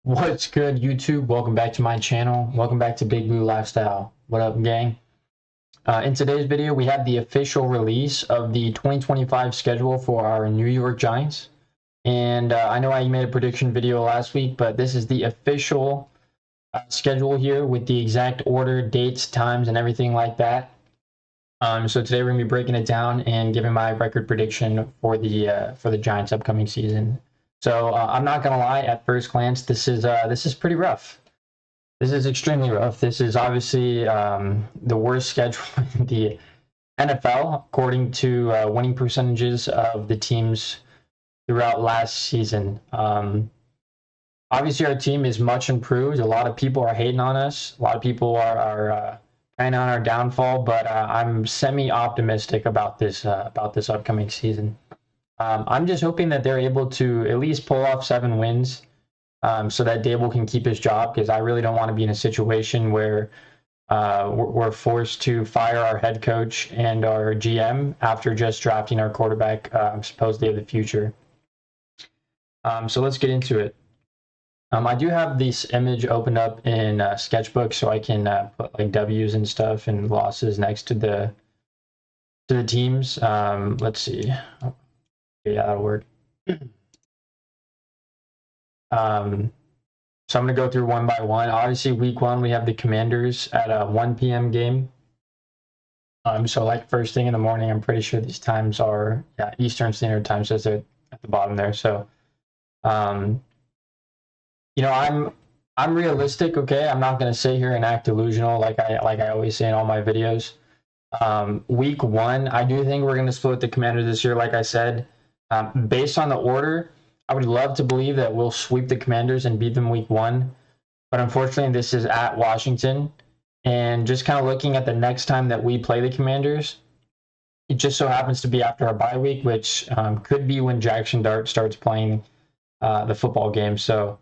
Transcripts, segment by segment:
What's good, YouTube? Welcome back to my channel. Welcome back to Big Blue Lifestyle. What up, gang? In today's video, we have the official release of the 2025 schedule for our New York Giants. And I know I made a prediction video last week, but this is the official schedule here with the exact order, dates, times, and everything like that. So today we're gonna be breaking it down and giving my record prediction for the Giants' upcoming season. So I'm not gonna lie, at first glance, this is pretty rough. This is extremely rough. This is obviously the worst schedule in the NFL, according to winning percentages of the teams throughout last season. Obviously, our team is much improved. A lot of people are hating on us. A lot of people are kind of on our downfall, but I'm semi-optimistic about this upcoming season. I'm just hoping that they're able to at least pull off 7 wins, so that Dable can keep his job, because I really don't want to be in a situation where we're forced to fire our head coach and our GM after just drafting our quarterback, supposedly of the future. So let's get into it. I do have this image opened up in Sketchbook, so I can put like W's and stuff and losses next to the teams. Let's see. Yeah, that'll work. So I'm going to go through one by one. Obviously, week 1, we have the Commanders at a 1 p.m. game. So like first thing in the morning, I'm pretty sure these times are Eastern Standard Time, says it at the bottom there. So, I'm realistic. Okay, I'm not going to sit here and act delusional like I always say in all my videos. Week 1, I do think we're going to split the Commanders this year. Like I said, based on the order, I would love to believe that we'll sweep the Commanders and beat them week 1, but unfortunately this is at Washington, and just kind of looking at the next time that we play the Commanders, it just so happens to be after our bye week, which could be when Jackson Dart starts playing the football game. So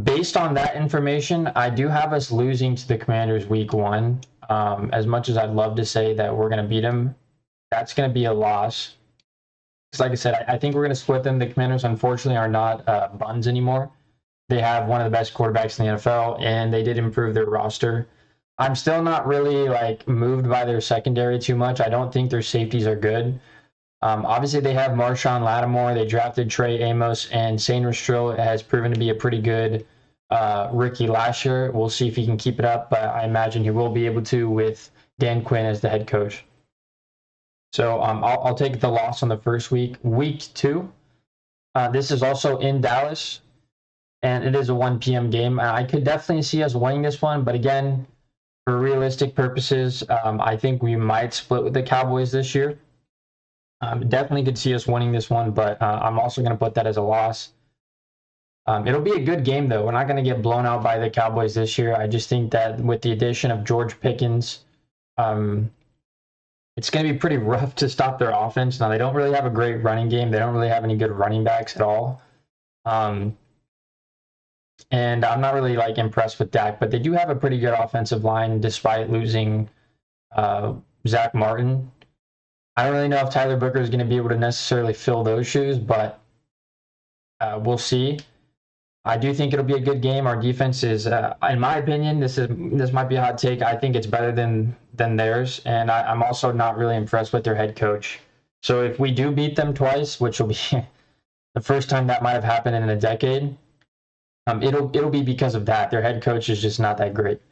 based on that information, I do have us losing to the Commanders week 1. As much as I'd love to say that we're going to beat them, that's going to be a loss. Like I said, I think we're going to split them. The Commanders, unfortunately, are not buns anymore. They have one of the best quarterbacks in the NFL, and they did improve their roster. I'm still not really moved by their secondary too much. I don't think their safeties are good. Obviously, they have Marshawn Lattimore. They drafted Trey Amos, and Shane Ristreau has proven to be a pretty good rookie last year. We'll see if he can keep it up, but I imagine he will be able to with Dan Quinn as the head coach. So I'll take the loss on the first week. Week 2, this is also in Dallas, and it is a 1 p.m. game. I could definitely see us winning this one, but again, for realistic purposes, I think we might split with the Cowboys this year. Definitely could see us winning this one, but I'm also going to put that as a loss. It'll be a good game, though. We're not going to get blown out by the Cowboys this year. I just think that with the addition of George Pickens, it's going to be pretty rough to stop their offense. Now, they don't really have a great running game. They don't really have any good running backs at all. And I'm not really impressed with Dak, but they do have a pretty good offensive line despite losing Zach Martin. I don't really know if Tyler Booker is going to be able to necessarily fill those shoes, but we'll see. I do think it'll be a good game. Our defense is, in my opinion, this might be a hot take. I think it's better than theirs, and I'm also not really impressed with their head coach. So if we do beat them twice, which will be the first time that might have happened in a decade, it'll be because of that. Their head coach is just not that great.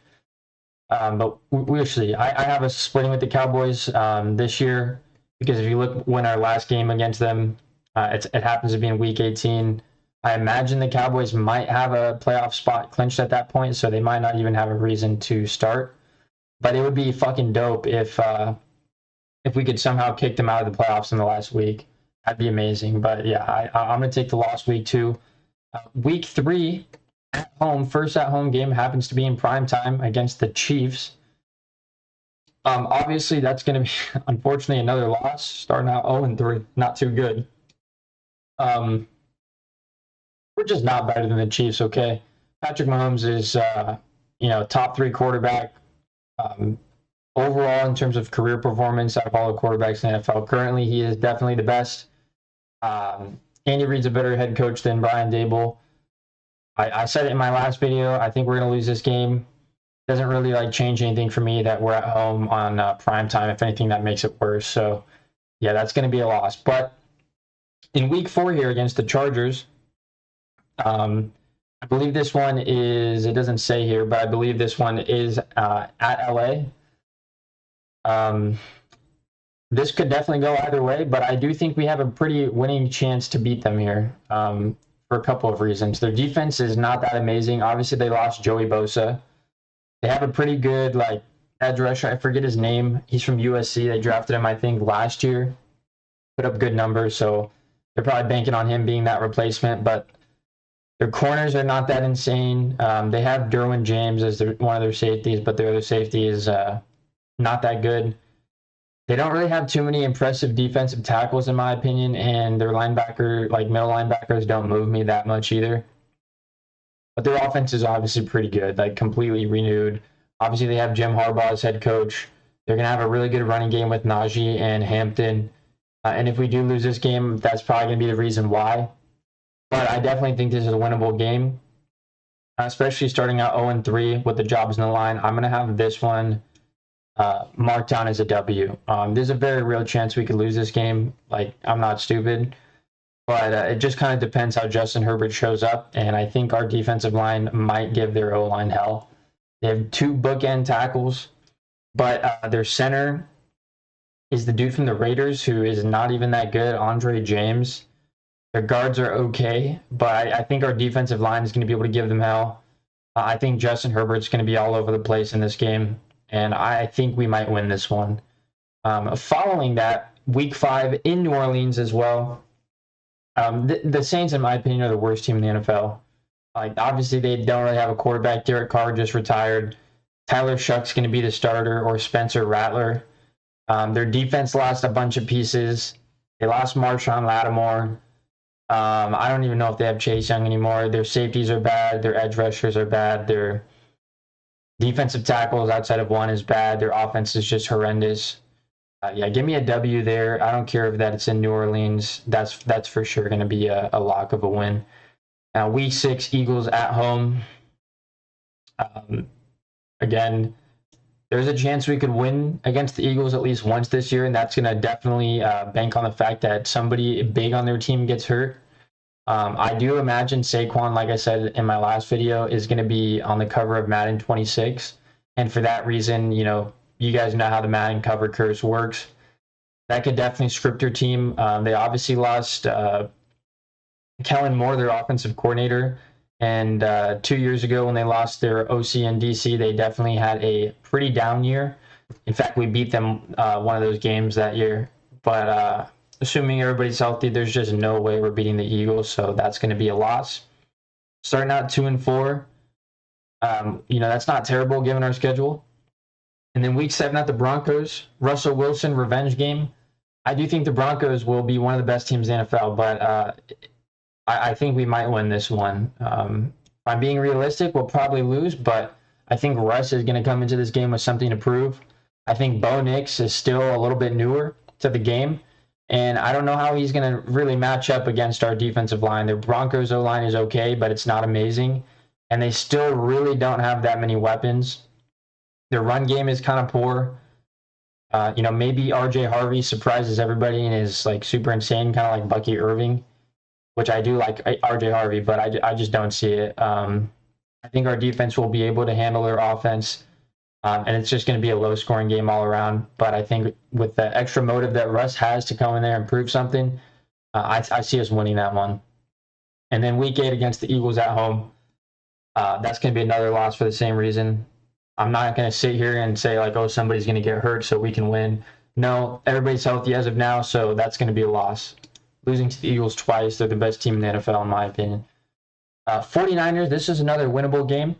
But we'll see. I have us splitting with the Cowboys this year, because if you look when our last game against them, it happens to be in Week 18. I imagine the Cowboys might have a playoff spot clinched at that point, so they might not even have a reason to start. But it would be fucking dope if we could somehow kick them out of the playoffs in the last week. That'd be amazing. But yeah, I'm going to take the loss week 2. Week 3, at home, first at-home game happens to be in prime time against the Chiefs. Obviously, that's going to be, unfortunately, another loss, starting out 0-3. Not too good. We're just not better than the Chiefs, okay? Patrick Mahomes is, top 3 quarterback overall in terms of career performance out of all the quarterbacks in the NFL. Currently, he is definitely the best. Andy Reid's a better head coach than Brian Dable. I said it in my last video. I think we're going to lose this game. Doesn't really like change anything for me that we're at home on prime time. If anything, that makes it worse. So yeah, that's going to be a loss. But in week 4 here against the Chargers, I believe this one is, it doesn't say here, but I believe this one is at LA. This could definitely go either way, but I do think we have a pretty winning chance to beat them here for a couple of reasons. Their defense is not that amazing. Obviously, they lost Joey Bosa. They have a pretty good like edge rusher. I forget his name. He's from USC. They drafted him, I think, last year. Put up good numbers, so they're probably banking on him being that replacement. But their corners are not that insane. They have Derwin James as one of their safeties, but their other safety is not that good. They don't really have too many impressive defensive tackles, in my opinion, and their linebacker, like middle linebackers, don't move me that much either. But their offense is obviously pretty good, like completely renewed. Obviously, they have Jim Harbaugh as head coach. They're going to have a really good running game with Najee and Hampton. And if we do lose this game, that's probably going to be the reason why. But I definitely think this is a winnable game, especially starting out 0-3 with the jobs in the line. I'm going to have this one marked down as a W. There's a very real chance we could lose this game. Like, I'm not stupid. But it just kind of depends how Justin Herbert shows up. And I think our defensive line might give their O-line hell. They have 2 bookend tackles, but their center is the dude from the Raiders who is not even that good, Andre James. Their guards are okay, but I think our defensive line is going to be able to give them hell. I think Justin Herbert's going to be all over the place in this game, and I think we might win this one. Following that, week 5 in New Orleans as well. The Saints, in my opinion, are the worst team in the NFL. Like, obviously, they don't really have a quarterback. Derek Carr just retired. Tyler Shuck's going to be the starter, or Spencer Rattler. Their defense lost a bunch of pieces. They lost Marshawn Lattimore. I don't even know if they have Chase Young anymore. Their safeties are bad. Their edge rushers are bad. Their defensive tackles outside of one is bad. Their offense is just horrendous. Yeah, give me a W there. I don't care if that's in New Orleans. That's for sure going to be a lock of a win. Now, week 6, Eagles at home. Again, there's a chance we could win against the Eagles at least once this year, and that's going to definitely bank on the fact that somebody big on their team gets hurt. I do imagine Saquon, like I said in my last video, is going to be on the cover of Madden 26. And for that reason, you know, you guys know how the Madden cover curse works. That could definitely script your team. They obviously lost Kellen Moore, their offensive coordinator. And 2 years ago when they lost their OC in DC, they definitely had a pretty down year. In fact, we beat them one of those games that year. But assuming everybody's healthy, there's just no way we're beating the Eagles, so that's going to be a loss. Starting out 2-4, you know, that's not terrible given our schedule. And then week 7 at the Broncos, Russell Wilson revenge game. I do think the Broncos will be one of the best teams in the NFL, but I think we might win this one. If I'm being realistic, we'll probably lose, but I think Russ is going to come into this game with something to prove. I think Bo Nix is still a little bit newer to the game, and I don't know how he's going to really match up against our defensive line. The Broncos O-line is okay, but it's not amazing, and they still really don't have that many weapons. Their run game is kind of poor. You know, maybe RJ Harvey surprises everybody and is like super insane, kind of like Bucky Irving, which I do like RJ Harvey, but I just don't see it. I think our defense will be able to handle their offense, and it's just going to be a low-scoring game all around. But I think with the extra motive that Russ has to come in there and prove something, I see us winning that one. And then week 8 against the Eagles at home, that's going to be another loss for the same reason. I'm not going to sit here and say, like, oh, somebody's going to get hurt so we can win. No, everybody's healthy as of now, so that's going to be a loss. Losing to the Eagles twice, they're the best team in the NFL, in my opinion. 49ers, this is another winnable game.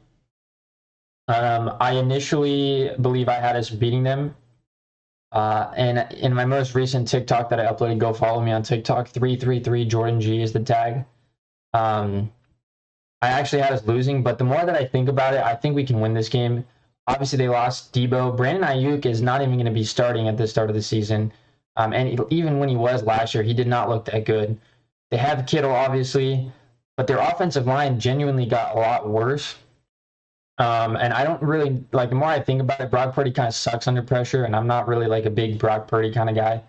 I initially believe I had us beating them. And in my most recent TikTok that I uploaded, go follow me on TikTok, 333 Jordan G is the tag. I actually had us losing, but the more that I think about it, I think we can win this game. Obviously, they lost Debo. Brandon Ayuk is not even going to be starting at the start of the season. And even when he was last year, he did not look that good. They have Kittle, obviously. but their offensive line genuinely got a lot worse. And I don't really like, the more I think about it, Brock Purdy kind of sucks under pressure, and I'm not really like a big Brock Purdy kind of guy.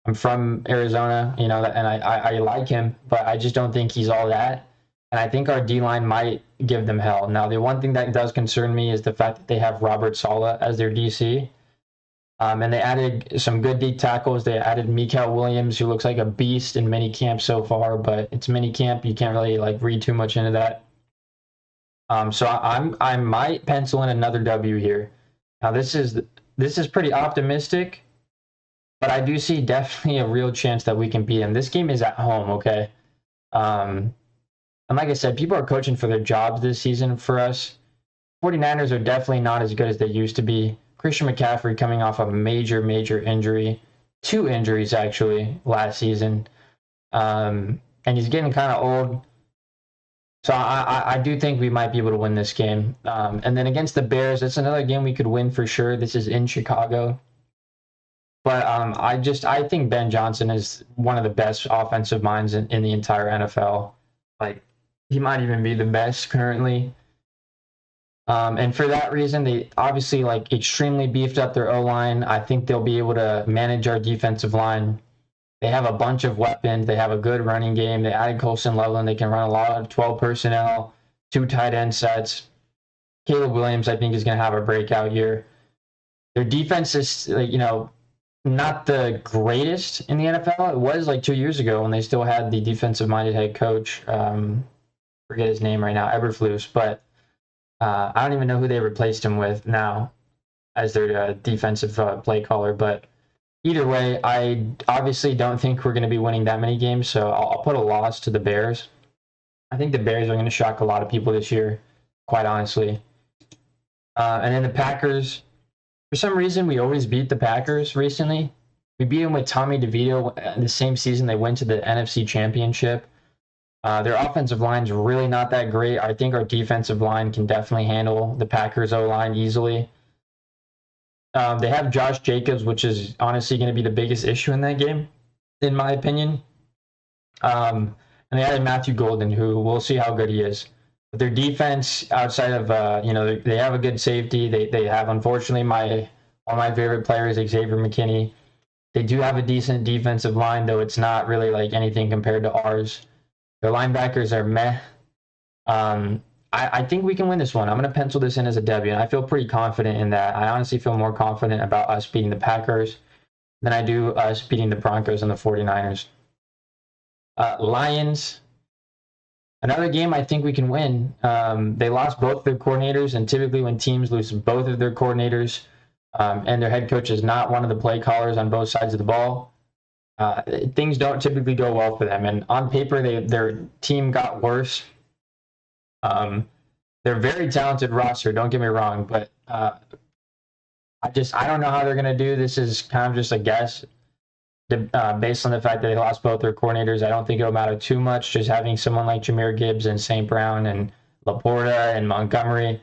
I'm from Arizona, you know, and I like him, but I just don't think he's all that. And I think our D line might give them hell. Now, the one thing that does concern me is the fact that they have Robert Saleh as their DC. And they added some good D tackles. They added Mikael Williams, who looks like a beast in mini camp so far, but it's mini camp. You can't really like read too much into that. So I might pencil in another W here. Now this is pretty optimistic, but I do see definitely a real chance that we can beat them. This game is at home, okay? And like I said, people are coaching for their jobs this season for us. 49ers are definitely not as good as they used to be. Christian McCaffrey coming off a major injury, 2 injuries actually last season. And he's getting kind of old. So I do think we might be able to win this game. And then against the Bears, it's another game we could win for sure. This is in Chicago. But I think Ben Johnson is one of the best offensive minds in the entire NFL. Like, he might even be the best currently. And for that reason, they obviously like extremely beefed up their O-line. I think they'll be able to manage our defensive line. They have a bunch of weapons. They have a good running game. They added Colson Loveland. They can run a lot of 12 personnel, 2 tight end sets. Caleb Williams, I think, is going to have a breakout year. Their defense is, you know, not the greatest in the NFL. It was like 2 years ago when they still had the defensive-minded head coach. Forget his name right now, Eberflus. But I don't even know who they replaced him with now as their defensive play caller. But either way, I obviously don't think we're going to be winning that many games, so I'll put a loss to the Bears. I think the Bears are going to shock a lot of people this year, quite honestly. And then the Packers, for some reason, we always beat the Packers recently. We beat them with Tommy DeVito the same season they went to the NFC Championship. Their offensive line's really not that great. I think our defensive line can definitely handle the Packers O-line easily. They have Josh Jacobs, which is honestly going to be the biggest issue in that game, in my opinion. And they added Matthew Golden, who we'll see how good he is. But their defense, outside of they have a good safety. They have, unfortunately, one of my favorite players, Xavier McKinney. They do have a decent defensive line, though it's not really like anything compared to ours. Their linebackers are meh. I think we can win this one. I'm going to pencil this in as a W, and I feel pretty confident in that. I honestly feel more confident about us beating the Packers than I do us beating the Broncos and the 49ers. Lions, another game I think we can win. They lost both their coordinators, and typically when teams lose both of their coordinators and their head coach is not one of the play callers on both sides of the ball, things don't typically go well for them. And on paper, their team got worse. They're a very talented roster, don't get me wrong, but I don't know how they're going to do. This is kind of just a guess based on the fact that they lost both their coordinators. I don't think it'll matter too much, just having someone like Jahmyr Gibbs and St. Brown and Laporta and Montgomery.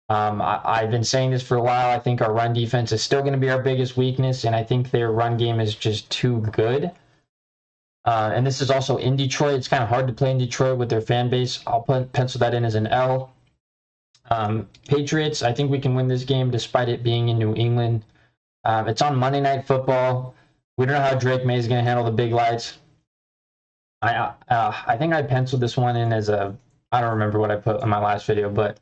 I've been saying this for a while. I think our run defense is still going to be our biggest weakness, and I think their run game is just too good. And this is also in Detroit. It's kind of hard to play in Detroit with their fan base. I'll pencil that in as an L. Patriots, I think we can win this game despite it being in New England. It's on Monday Night Football. We don't know how Drake May is going to handle the big lights. I think I penciled this one in as I don't remember what I put in my last video, but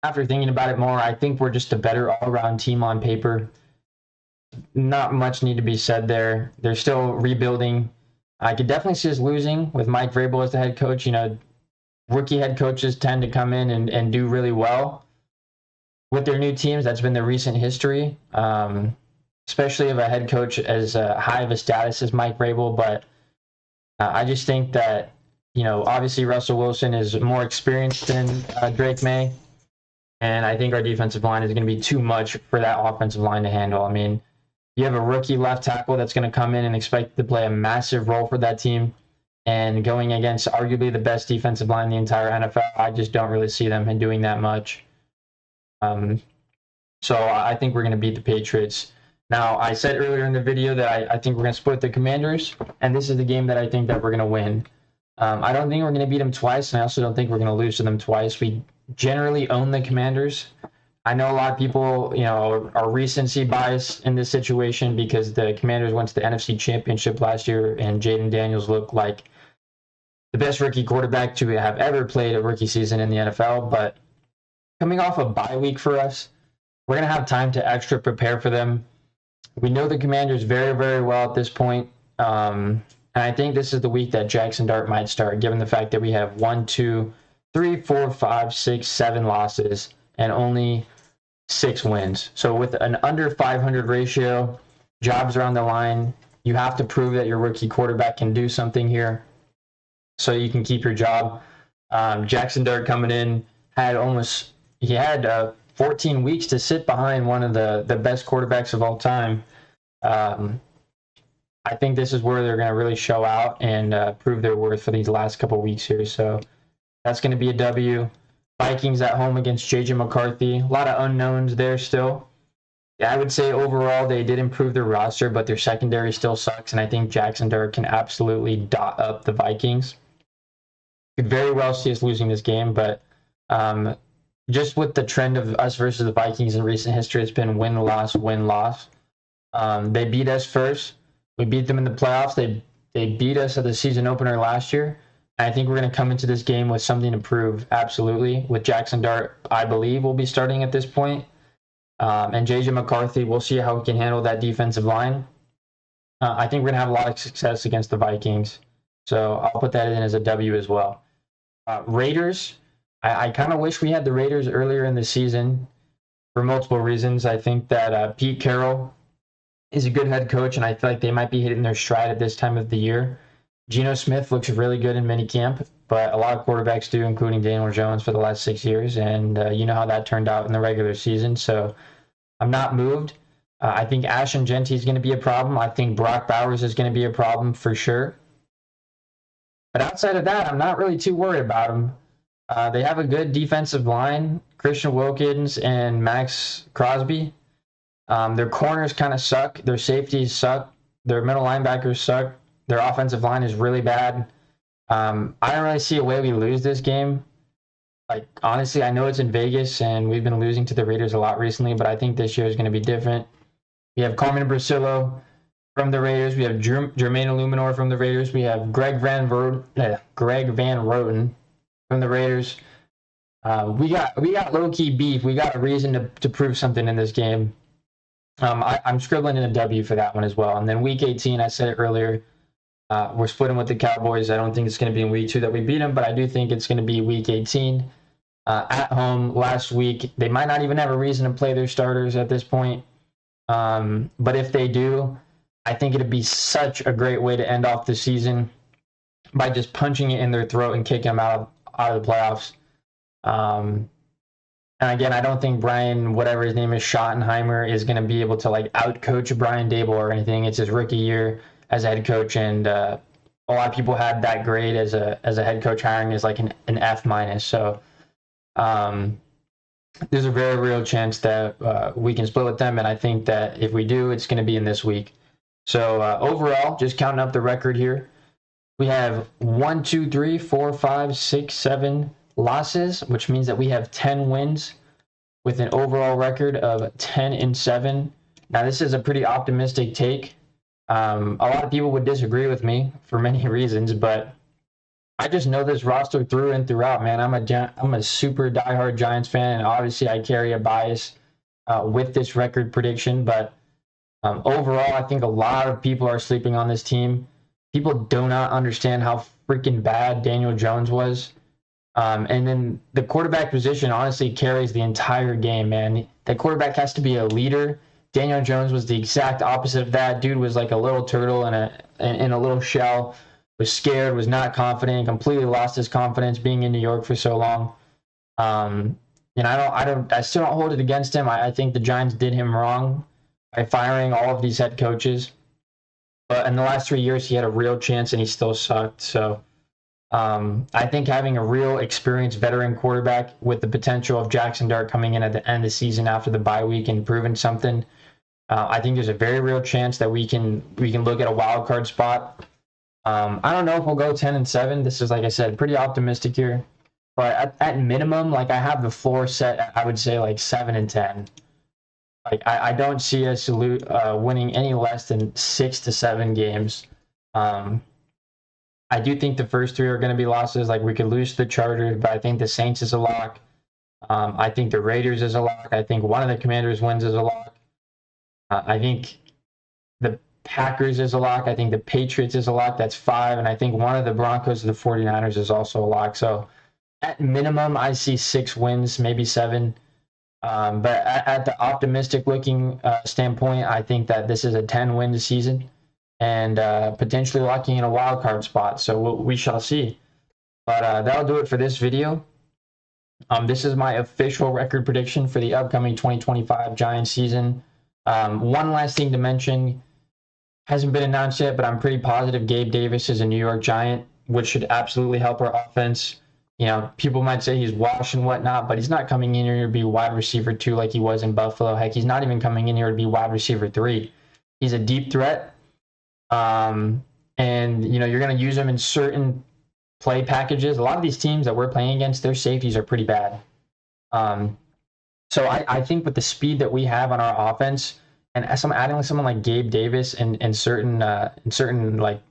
after thinking about it more, I think we're just a better all-around team on paper. Not much need to be said there. They're still rebuilding. I could definitely see us losing with Mike Vrabel as the head coach. You know, rookie head coaches tend to come in and do really well with their new teams. That's been the recent history, especially of a head coach as high of a status as Mike Vrabel. But I just think that, you know, obviously Russell Wilson is more experienced than Drake May. And I think our defensive line is going to be too much for that offensive line to handle. I mean, you have a rookie left tackle that's going to come in and expect to play a massive role for that team. And going against arguably the best defensive line in the entire NFL, I just don't really see them doing that much. So I think we're going to beat the Patriots. Now, I said earlier in the video that I think we're going to split the Commanders, and this is the game that I think that we're going to win. I don't think we're going to beat them twice, and I also don't think we're going to lose to them twice. We generally own the Commanders. I know a lot of people, are recency bias in this situation because the Commanders went to the NFC Championship last year, and Jaden Daniels looked like the best rookie quarterback to have ever played a rookie season in the NFL. But coming off a bye week for us, we're going to have time to extra prepare for them. We know the Commanders very, very well at this point. And I think this is the week that Jackson Dart might start, given the fact that we have 1, 2, 3, 4, 5, 6, 7 losses and only 6 wins. So with an under 500 ratio, jobs are on the line. You have to prove that your rookie quarterback can do something here so you can keep your job. Jackson Dart coming in had 14 weeks to sit behind one of the best quarterbacks of all time. I think this is where they're going to really show out and prove their worth for these last couple weeks here. So that's going to be a W. Vikings at home against J.J. McCarthy. A lot of unknowns there still. Yeah, I would say overall they did improve their roster, but their secondary still sucks, and I think Jackson Dart can absolutely dot up the Vikings. Could very well see us losing this game, but just with the trend of us versus the Vikings in recent history, it's been win-loss, win-loss. They beat us first. We beat them in the playoffs. They beat us at the season opener last year. I think we're going to come into this game with something to prove, absolutely. With Jackson Dart, I believe, will be starting at this point. And J.J. McCarthy, we'll see how he can handle that defensive line. I think we're going to have a lot of success against the Vikings. So I'll put that in as a W as well. Raiders, I kind of wish we had the Raiders earlier in the season for multiple reasons. I think that Pete Carroll is a good head coach, and I feel like they might be hitting their stride at this time of the year. Geno Smith looks really good in minicamp, but a lot of quarterbacks do, including Daniel Jones for the last 6 years, and you know how that turned out in the regular season. So I'm not moved. I think Ashton Genty is going to be a problem. I think Brock Bowers is going to be a problem for sure. But outside of that, I'm not really too worried about them. They have a good defensive line, Christian Wilkins and Max Crosby. Their corners kind of suck. Their safeties suck. Their middle linebackers suck. Their offensive line is really bad. I don't really see a way we lose this game. Like, honestly, I know it's in Vegas, and we've been losing to the Raiders a lot recently, but I think this year is going to be different. We have Carmen Brasillo from the Raiders. We have Jermaine Illuminor from the Raiders. We have Greg Van Roten from the Raiders. We got low-key beef. We got a reason to prove something in this game. I'm scribbling in a W for that one as well. And then week 18, I said it earlier, we're splitting with the Cowboys. I don't think it's going to be in week 2 that we beat them, but I do think it's going to be week 18. At home last week, they might not even have a reason to play their starters at this point. But if they do, I think it'd be such a great way to end off the season by just punching it in their throat and kicking them out of the playoffs. And again, I don't think Brian, whatever his name is, Schottenheimer, is going to be able to out-coach Brian Dable or anything. It's his rookie year as a head coach, and a lot of people had that grade as a head coach hiring as an F minus. So there's a very real chance that we can split with them, and I think that if we do, it's going to be in this week. So overall, just counting up the record here, we have 1, 2, 3, 4, 5, 6, 7 losses, which means that we have 10 wins with an overall record of 10-7. Now, this is a pretty optimistic take. A lot of people would disagree with me for many reasons, but I just know this roster through and throughout, man. I'm a super diehard Giants fan, and obviously I carry a bias with this record prediction, but overall, I think a lot of people are sleeping on this team. People do not understand how freaking bad Daniel Jones was. And then the quarterback position honestly carries the entire game, man. That quarterback has to be a leader. Daniel Jones was the exact opposite of that. Dude was like a little turtle in a little shell, was scared, was not confident, completely lost his confidence being in New York for so long. I still don't hold it against him. I think the Giants did him wrong by firing all of these head coaches. But in the last 3 years, he had a real chance and he still sucked. So I think having a real experienced veteran quarterback with the potential of Jackson Dart coming in at the end of the season after the bye week and proving something, I think there's a very real chance that we can look at a wild card spot. I don't know if we'll go 10-7. This is, like I said, pretty optimistic here. But at minimum, like I have the floor set at, I would say, like 7-10. Like I don't see us winning any less than 6 to 7 games. I do think the first three are going to be losses. Like we could lose to the Chargers, but I think the Saints is a lock. I think the Raiders is a lock. I think one of the Commanders wins is a lock. I think the Packers is a lock. I think the Patriots is a lock. That's 5. And I think one of the Broncos or the 49ers is also a lock. So at minimum, I see 6 wins, maybe 7. But at the optimistic looking standpoint, I think that this is a 10-win season and potentially locking in a wild card spot. So we shall see. But that'll do it for this video. This is my official record prediction for the upcoming 2025 Giants season. One last thing to mention, hasn't been announced yet, but I'm pretty positive Gabe Davis is a New York Giant, which should absolutely help our offense. You know, people might say he's washed and whatnot, but he's not coming in here to be wide receiver 2 like he was in Buffalo. Heck, he's not even coming in here to be wide receiver 3. He's a deep threat. And, you know, you're going to use him in certain play packages. A lot of these teams that we're playing against, their safeties are pretty bad. So I think with the speed that we have on our offense, and as I'm adding someone like Gabe Davis in certain like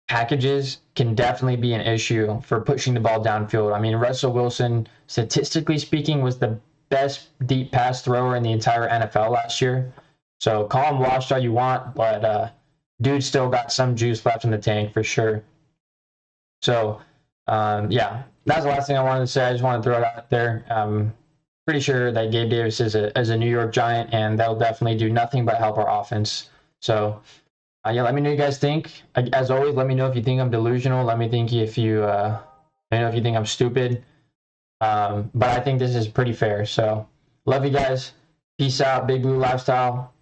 packages can definitely be an issue for pushing the ball downfield. I mean, Russell Wilson, statistically speaking, was the best deep pass thrower in the entire NFL last year. So call him washed all you want, but dude still got some juice left in the tank for sure. So yeah, that's the last thing I wanted to say. I just want to throw it out there. Pretty sure that Gabe Davis is a New York Giant, and that'll definitely do nothing but help our offense. So yeah, let me know what you guys think. As always, let me know if you think I'm delusional. Let me think if you, let me know if you think I'm stupid. But I think this is pretty fair. So love you guys. Peace out. Big Blue Lifestyle.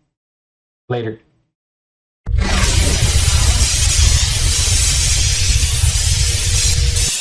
Later.